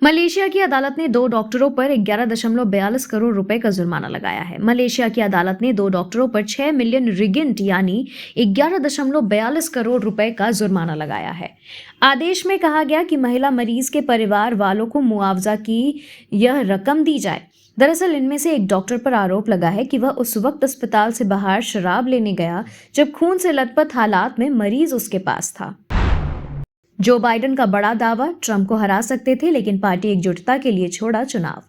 Malaysia की अदालत ने 2 डॉक्टरों पर 11.42 करोड़ रुपए का जुर्माना लगाया है। मलेशिया की अदालत ने 2 डॉक्टरों पर 6 मिलियन रिगिंट यानी 11.42 करोड़ रुपए का जुर्माना लगाया है। आदेश में कहा गया कि महिला मरीज के परिवार वालों को मुआवजा की यह रकम दी जाए। दरअसल इनमें से एक डॉक्टर पर आरोप लगा है कि वह उस वक्त अस्पताल से बाहर शराब लेने गया जब खून से लथपथ हालात में मरीज उसके पास था। जो बाइडेन का बड़ा दावा, ट्रंप को हरा सकते थे लेकिन पार्टी एकजुटता के लिए छोड़ा चुनाव।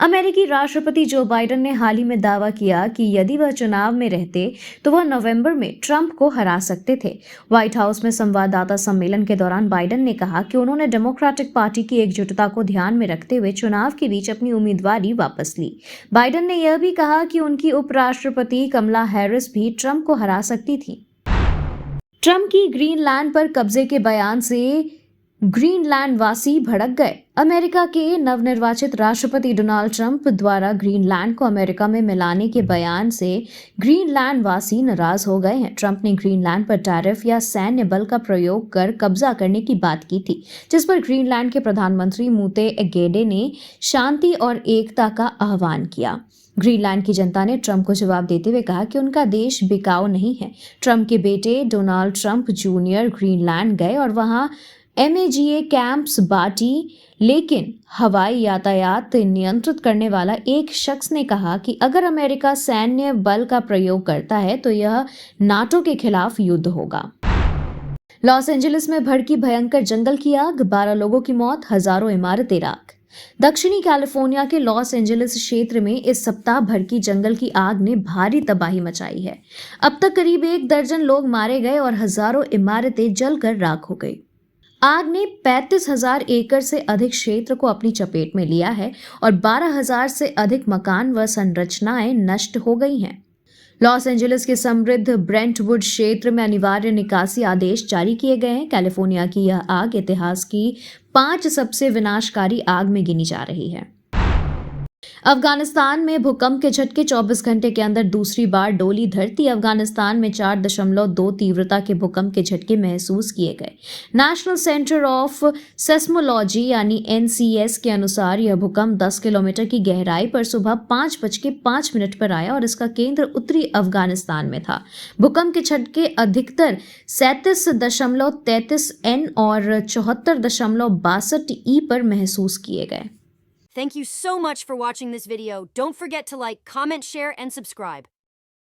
अमेरिकी राष्ट्रपति जो बाइडेन ने हाल ही में दावा किया कि यदि वह चुनाव में रहते तो वह नवंबर में ट्रंप को हरा सकते थे। व्हाइट हाउस में संवाददाता सम्मेलन के दौरान बाइडेन ने कहा कि उन्होंने डेमोक्रेटिक पार्टी की एकजुटता को ध्यान में रखते हुए चुनाव के बीच अपनी उम्मीदवारी वापस ली। बाइडेन ने यह भी कहा कि उनकी उपराष्ट्रपति कमला हैरिस भी ट्रंप को हरा सकती थी। ट्रंप की ग्रीनलैंड पर कब्जे के बयान से ग्रीनलैंड वासी भड़क गए। अमेरिका के नवनिर्वाचित राष्ट्रपति डोनाल्ड ट्रंप द्वारा ग्रीनलैंड को अमेरिका में मिलाने के बयान से ग्रीनलैंड वासी नाराज हो गए हैं। ट्रंप ने ग्रीनलैंड पर टैरिफ या सैन्य बल का प्रयोग कर कब्जा करने की बात की थी, जिस पर ग्रीनलैंड के प्रधानमंत्री मूते एगेडे ने शांति और एकता का आह्वान किया। ग्रीनलैंड की जनता ने ट्रंप को जवाब देते हुए कहा कि उनका देश बिकाऊ नहीं है। ट्रंप के बेटे डोनाल्ड ट्रंप जूनियर ग्रीनलैंड गए और वहां MAGA कैंप्स बांटी, लेकिन हवाई यातायात नियंत्रित करने वाला एक शख्स ने कहा कि अगर अमेरिका सैन्य बल का प्रयोग करता है तो यह नाटो के खिलाफ युद्ध होगा। लॉस एंजलिस में भड़की भयंकर जंगल की आग, 12 लोगों की मौत, हजारों इमारतें राख। दक्षिणी कैलिफोर्निया के लॉस एंजलिस क्षेत्र में इस सप्ताह भड़की जंगल की आग ने भारी तबाही मचाई है। अब तक करीब 1 दर्जन लोग मारे गए और हजारों इमारतें जलकर राख हो गई। आग ने 35,000 एकड़ से अधिक क्षेत्र को अपनी चपेट में लिया है और 12,000 से अधिक मकान व संरचनाएं नष्ट हो गई हैं। लॉस एंजलिस के समृद्ध ब्रेंटवुड क्षेत्र में अनिवार्य निकासी आदेश जारी किए गए हैं। कैलिफोर्निया की यह आग इतिहास की 5 सबसे विनाशकारी आग में गिनी जा रही है। अफगानिस्तान में भूकंप के झटके, 24 घंटे के अंदर दूसरी बार डोली धरती। अफगानिस्तान में 4.2 तीव्रता के भूकंप के झटके महसूस किए गए। नेशनल सेंटर ऑफ सेस्मोलॉजी यानी NCS के अनुसार यह भूकंप 10 किलोमीटर की गहराई पर सुबह 5:05 पर आया और इसका केंद्र उत्तरी अफगानिस्तान में था। भूकंप के झटके अधिकतर 37.33 N और 74.62 E पर महसूस किए गए। Thank you so much for watching this video. Don't forget to like, comment, share, and subscribe.